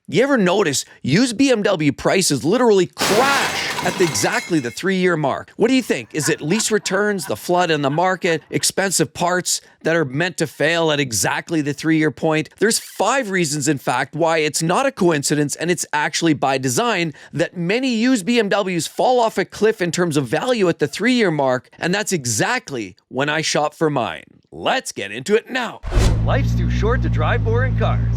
You ever notice used BMW prices literally crash at exactly the 3-year mark? What do you think? Is it lease returns, the flood in the market, expensive parts that are meant to fail at exactly the 3-year point? There's 5 reasons, in fact, why it's not a coincidence and it's actually by design that many used BMWs fall off a cliff in terms of value at the 3-year mark, and that's exactly when I shop for mine. Let's get into it now. Life's too short to drive boring cars.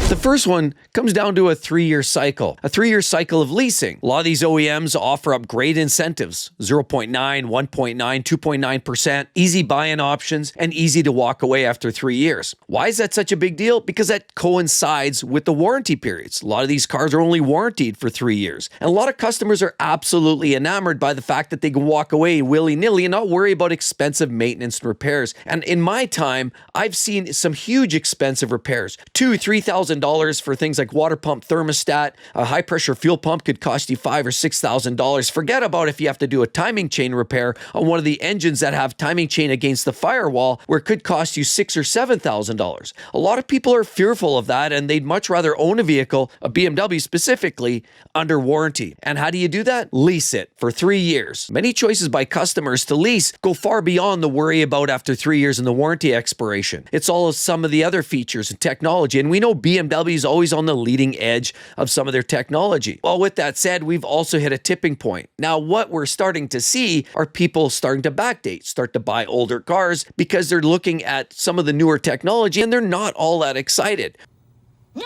The first one comes down to a 3-year cycle, a 3-year cycle of leasing. A lot of these OEMs offer up great incentives, 0.9, 1.9, 2.9%, easy buy-in options, and easy to walk away after 3 years. Why is that such a big deal? Because that coincides with the warranty periods. A lot of these cars are only warranted for 3 years. And a lot of customers are absolutely enamored by the fact that they can walk away willy-nilly and not worry about expensive maintenance and repairs. And in my time, I've seen some huge expensive repairs, $2,000, $3,000 for things like water pump thermostat. A high pressure fuel pump could cost you $5,000 or $6,000. Forget about if you have to do a timing chain repair on one of the engines that have timing chain against the firewall, where it could cost you $6,000 or $7,000. A lot of people are fearful of that, and they'd much rather own a vehicle, a BMW specifically, under warranty. And how do you do that? Lease it for 3 years. Many choices by customers to lease go far beyond the worry about after 3 years and the warranty expiration. It's all of some of the other features and technology, and we know BMW is always on the leading edge of some of their technology. Well, with that said, we've also hit a tipping point. Now, what we're starting to see are people starting to backdate, start to buy older cars because they're looking at some of the newer technology and they're not all that excited. No!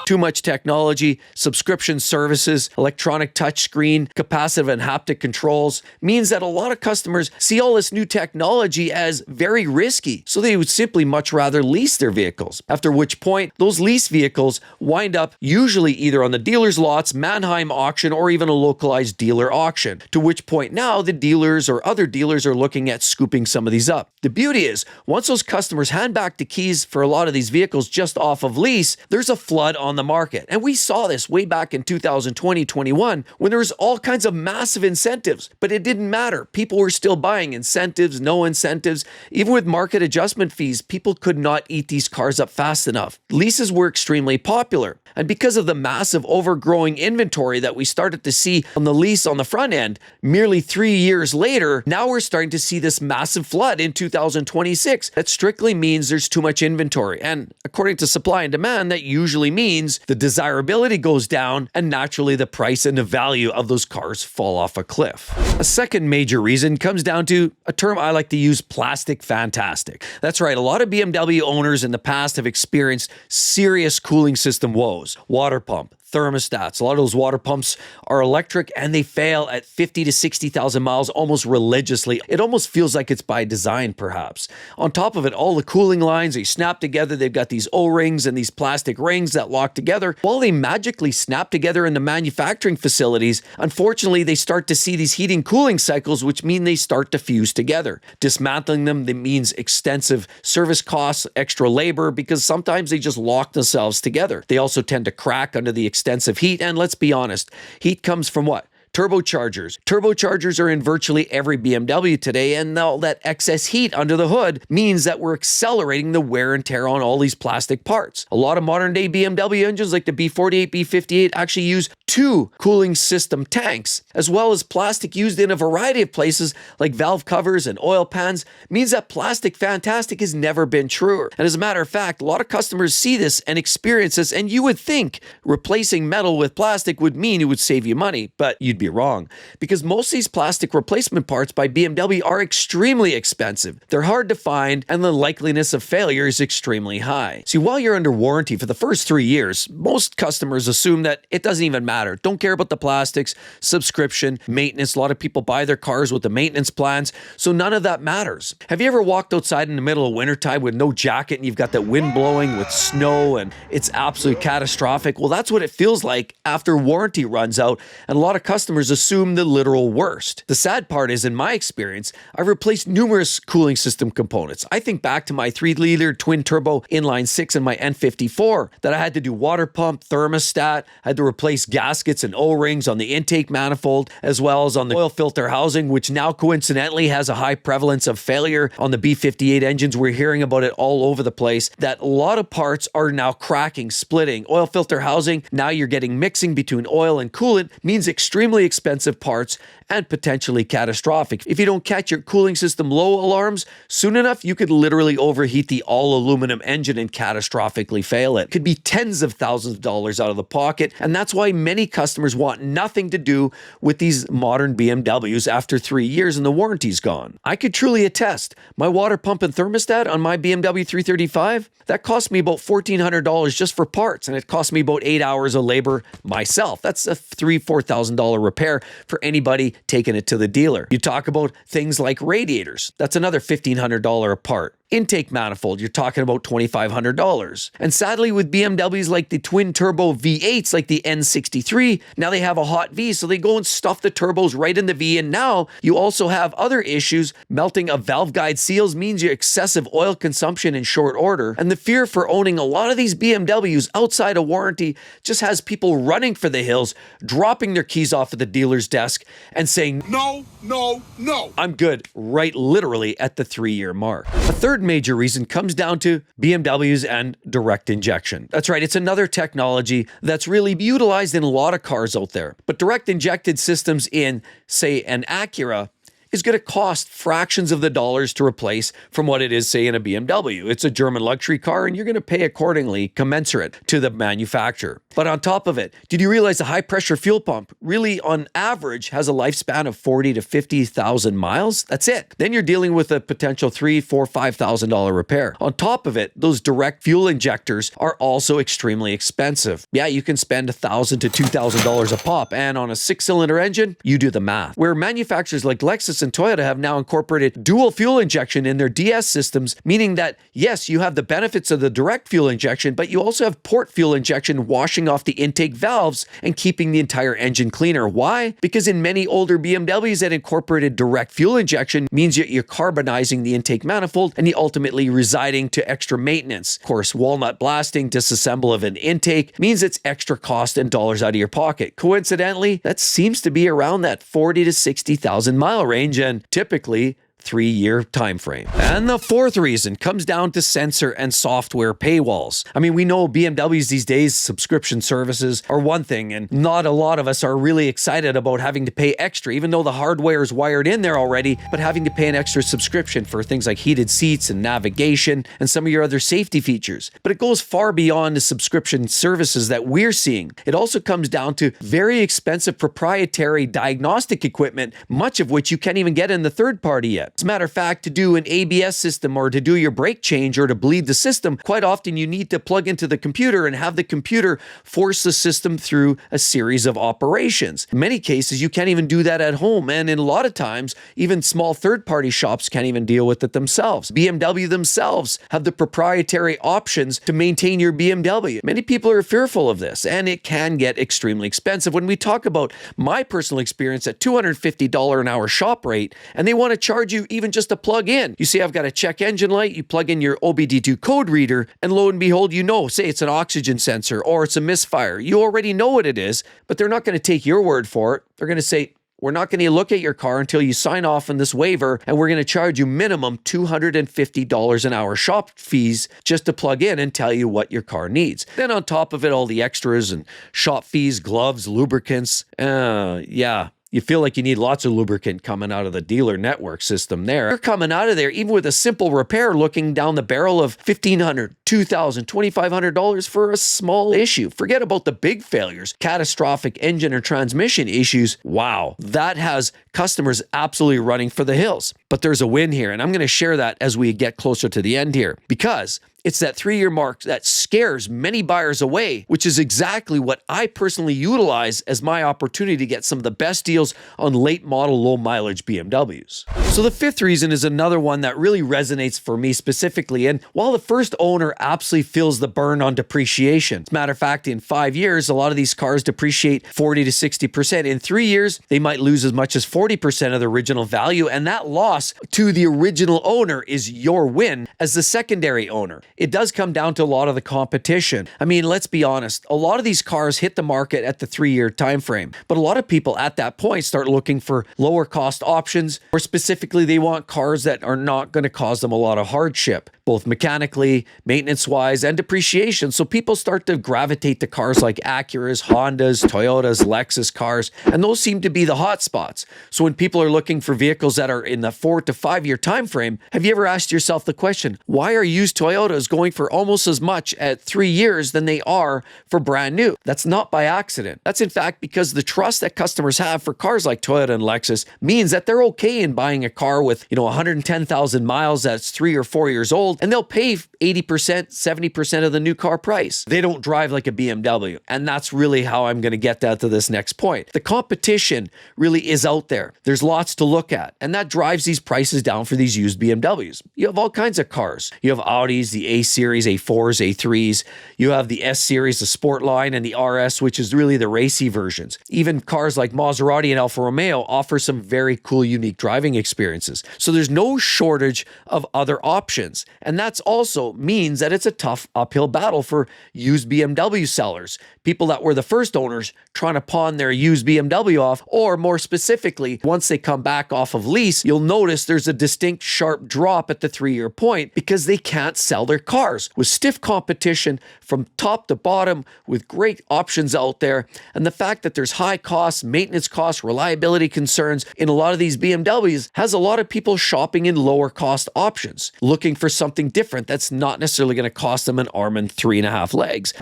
Too much technology, subscription services, electronic touchscreen, capacitive and haptic controls means that a lot of customers see all this new technology as very risky, so they would simply much rather lease their vehicles. After which point, those lease vehicles wind up usually either on the dealer's lots, Mannheim auction, or even a localized dealer auction, to which point now the dealers or other dealers are looking at scooping some of these up. The beauty is, once those customers hand back the keys for a lot of these vehicles just off of lease, there's a flood on the market. And we saw this way back in 2020-21 when there was all kinds of massive incentives, but it didn't matter. People were still buying incentives, no incentives. Even with market adjustment fees, people could not eat these cars up fast enough. Leases were extremely popular. And because of the massive overgrowing inventory that we started to see on the lease on the front end, merely 3 years later, now we're starting to see this massive flood in 2026. That strictly means there's too much inventory. And according to supply and demand, that usually means the desirability goes down and naturally the price and the value of those cars fall off a cliff. A second major reason comes down to a term I like to use, plastic fantastic. That's right, a lot of BMW owners in the past have experienced serious cooling system woes. Water pump, thermostats. A lot of those water pumps are electric and they fail at 50 to 60,000 miles almost religiously. It almost feels like it's by design, perhaps. On top of it, all the cooling lines, they snap together. They've got these O-rings and these plastic rings that lock together. While they magically snap together in the manufacturing facilities, unfortunately, they start to see these heating cooling cycles, which mean they start to fuse together. Dismantling them, that means extensive service costs, extra labor, because sometimes they just lock themselves together. They also tend to crack under the extensive heat, and let's be honest, heat comes from what? Turbochargers. Turbochargers are in virtually every BMW today, and all that excess heat under the hood means that we're accelerating the wear and tear on all these plastic parts. A lot of modern day BMW engines like the B48, B58 actually use 2 cooling system tanks, as well as plastic used in a variety of places like valve covers and oil pans, means that plastic fantastic has never been truer. And as a matter of fact, a lot of customers see this and experience this, and you would think replacing metal with plastic would mean it would save you money, but you'd be wrong, because most of these plastic replacement parts by BMW are extremely expensive. They're hard to find, and the likeliness of failure is extremely high. See, while you're under warranty for the first 3 years, most customers assume that it doesn't even matter. Don't care about the plastics, subscription, maintenance. A lot of people buy their cars with the maintenance plans, so none of that matters. Have you ever walked outside in the middle of wintertime with no jacket and you've got that wind blowing with snow and it's absolutely catastrophic? Well, that's what it feels like after warranty runs out, and a lot of customers customers assume the literal worst. The sad part is, in my experience, I've replaced numerous cooling system components. I think back to my 3-liter twin-turbo inline-6 and my N54 that I had to do water pump, thermostat, I had to replace gaskets and O-rings on the intake manifold, as well as on the oil filter housing, which now coincidentally has a high prevalence of failure on the B58 engines. We're hearing about it all over the place, that a lot of parts are now cracking, splitting. Oil filter housing, now you're getting mixing between oil and coolant, means extremely expensive parts and potentially catastrophic. If you don't catch your cooling system low alarms soon enough, you could literally overheat the all-aluminum engine and catastrophically fail it. Could be tens of thousands of dollars out of the pocket, and that's why many customers want nothing to do with these modern BMWs after 3 years and the warranty's gone. I could truly attest, my water pump and thermostat on my BMW 335, that cost me about $1,400 just for parts, and it cost me about 8 hours of labor myself. That's a $3,000-$4,000 repair for anybody taking it to the dealer. You talk about things like radiators, that's another $1,500 a part. Intake manifold, you're talking about $2,500. And sadly, with BMWs like the twin-turbo V8s, like the N63, now they have a hot V, so they go and stuff the turbos right in the V, and now you also have other issues. Melting of valve guide seals means your excessive oil consumption in short order, and the fear for owning a lot of these BMWs outside of warranty just has people running for the hills, dropping their keys off at the dealer's desk, and saying, "No, no, no, I'm good," right literally at the 3-year mark. A third major reason comes down to BMWs and direct injection. That's right, it's another technology that's really utilized in a lot of cars out there. But direct injected systems in, say, an Acura is going to cost fractions of the dollars to replace from what it is, say, in a BMW. It's a German luxury car, and you're going to pay accordingly, commensurate to the manufacturer. But on top of it, did you realize a high-pressure fuel pump really, on average, has a lifespan of 40 to 50,000 miles? That's it. Then you're dealing with a potential $3,000, $4,000, $5,000 repair. On top of it, those direct fuel injectors are also extremely expensive. Yeah, you can spend $1,000 to $2,000 a pop, and on a 6-cylinder engine, you do the math. Where manufacturers like Lexus and Toyota have now incorporated dual fuel injection in their DS systems, meaning that, yes, you have the benefits of the direct fuel injection, but you also have port fuel injection washing off the intake valves and keeping the entire engine cleaner. Why? Because in many older BMWs that incorporated direct fuel injection means you're carbonizing the intake manifold and you ultimately residing to extra maintenance. Of course, walnut blasting, disassemble of an intake means it's extra cost and dollars out of your pocket. Coincidentally, that seems to be around that 40 to 60,000 mile range, and typically 3-year time frame. And the fourth reason comes down to sensor and software paywalls. I mean, we know BMWs these days, subscription services are one thing, and not a lot of us are really excited about having to pay extra, even though the hardware is wired in there already, but having to pay an extra subscription for things like heated seats and navigation and some of your other safety features. But it goes far beyond the subscription services that we're seeing. It also comes down to very expensive proprietary diagnostic equipment, much of which you can't even get in the third party yet. As a matter of fact, to do an ABS system or to do your brake change or to bleed the system, quite often you need to plug into the computer and have the computer force the system through a series of operations. In many cases, you can't even do that at home, and in a lot of times, even small third-party shops can't even deal with it themselves. BMW themselves have the proprietary options to maintain your BMW. Many people are fearful of this, and it can get extremely expensive. When we talk about my personal experience at $250 an hour shop rate, and they want to charge you even just to plug in. You see, I've got a check engine light, you plug in your OBD2 code reader, and lo and behold, you know, say it's an oxygen sensor or it's a misfire. You already know what it is, but they're not going to take your word for it. They're going to say, we're not going to look at your car until you sign off on this waiver, and we're going to charge you minimum $250 an hour shop fees just to plug in and tell you what your car needs. Then on top of it, all the extras and shop fees, gloves, lubricants. Yeah. You feel like you need lots of lubricant coming out of the dealer network system there. You're coming out of there, even with a simple repair, looking down the barrel of $1,500, $2,000, $2,500 for a small issue. Forget about the big failures, catastrophic engine or transmission issues. Wow, that has customers absolutely running for the hills. But there's a win here, and I'm going to share that as we get closer to the end here. Because It's that 3-year mark that scares many buyers away, which is exactly what I personally utilize as my opportunity to get some of the best deals on late model, low mileage BMWs. So the fifth reason is another one that really resonates for me specifically. And while the first owner absolutely feels the burn on depreciation, as a matter of fact, in 5 years, a lot of these cars depreciate 40 to 60%. In 3 years, they might lose as much as 40% of the original value. And that loss to the original owner is your win as the secondary owner. It does come down to a lot of the competition. I mean, let's be honest, a lot of these cars hit the market at the 3-year time frame, but a lot of people at that point start looking for lower cost options, or specifically they want cars that are not going to cause them a lot of hardship, both mechanically, maintenance-wise, and depreciation. So people start to gravitate to cars like Acuras, Hondas, Toyotas, Lexus cars, and those seem to be the hot spots. So when people are looking for vehicles that are in the 4 to 5 year time frame, have you ever asked yourself the question, why are used Toyotas going for almost as much at 3 years than they are for brand new? That's not by accident. That's in fact because the trust that customers have for cars like Toyota and Lexus means that they're okay in buying a car with, 110,000 miles that's 3 or 4 years old, and they'll pay 80%, 70% of the new car price. They don't drive like a BMW. And that's really how I'm going to get that to this next point. The competition really is out there. There's lots to look at, and that drives these prices down for these used BMWs. You have all kinds of cars. You have Audis, the A series, A4s, A3s. You have the S series, the Sport line, and the RS, which is really the racy versions. Even cars like Maserati and Alfa Romeo offer some very cool, unique driving experiences. So there's no shortage of other options. And that's also means that it's a tough uphill battle for used BMW sellers, people that were the first owners trying to pawn their used BMW off, or more specifically, once they come back off of lease, you'll notice there's a distinct sharp drop at the 3-year point because they can't sell their cars with stiff competition from top to bottom with great options out there. And the fact that there's high costs, maintenance costs, reliability concerns in a lot of these BMWs has a lot of people shopping in lower cost options, looking for something different that's not necessarily going to cost them an arm and 3.5 legs.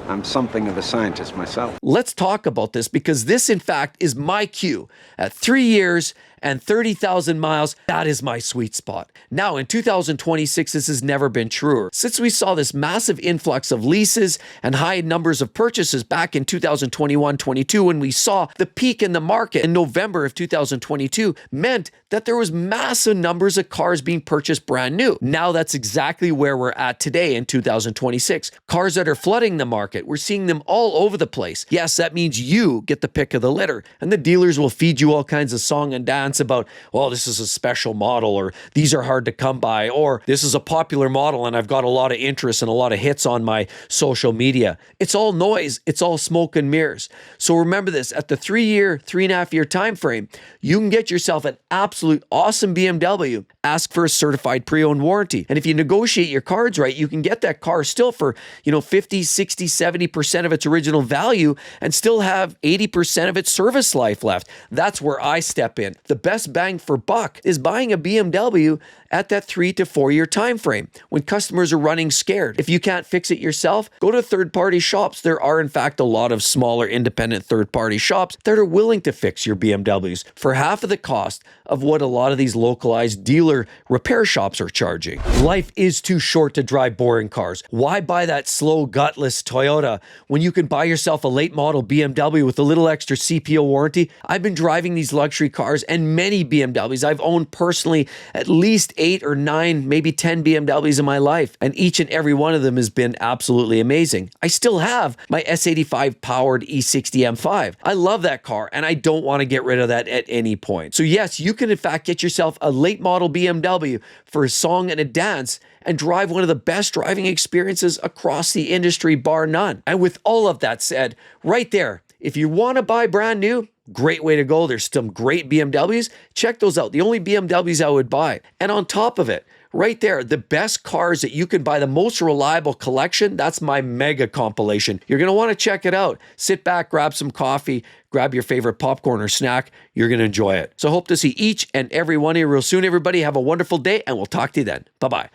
I'm something of a scientist myself. Let's talk about this because this, in fact, is my cue. At 3 years and 30,000 miles, that is my sweet spot. Now, in 2026, this has never been truer. Since we saw this massive influx of leases and high numbers of purchases back in 2021-22, when we saw the peak in the market in November of 2022, meant that there was massive numbers of cars being purchased brand new. Now that's exactly where we're at today in 2026. Cars that are flooding the market, we're seeing them all over the place. Yes, that means you get the pick of the litter, and the dealers will feed you all kinds of song and dance about, well, this is a special model, or these are hard to come by, or this is a popular model and I've got a lot of interest and a lot of hits on my social media. It's all noise. It's all smoke and mirrors. So remember this, at the 3-year, 3.5 year time frame, you can get yourself an absolute awesome BMW. Ask for a certified pre-owned warranty. And if you negotiate your cards right, you can get that car still for, 50, 60, 70% of its original value and still have 80% of its service life left. That's where I step in. The best bang for buck is buying a BMW at that 3 to 4 year time frame when customers are running scared. If you can't fix it yourself, go to third-party shops. There are, in fact, a lot of smaller independent third-party shops that are willing to fix your BMWs for half of the cost of what a lot of these localized dealer repair shops are charging. Life is too short to drive boring cars. Why buy that slow, gutless Toyota when you can buy yourself a late model BMW with a little extra CPO warranty? I've been driving these luxury cars and many BMWs. I've owned personally at least 8 or 9, maybe 10 BMWs in my life, and each and every one of them has been absolutely amazing. I still have my S85 powered E60 M5. I love that car, and I don't want to get rid of that at any point. So yes, you can in fact get yourself a late model BMW for a song and a dance and drive one of the best driving experiences across the industry, bar none. And with all of that said, right there, if you want to buy brand new, great way to go. There's some great BMWs. Check those out. The only BMWs I would buy. And on top of it, right there, the best cars that you can buy, the most reliable collection, that's my mega compilation. You're going to want to check it out. Sit back, grab some coffee, grab your favorite popcorn or snack. You're going to enjoy it. So I hope to see each and every one of you real soon, everybody. Have a wonderful day, and we'll talk to you then. Bye-bye.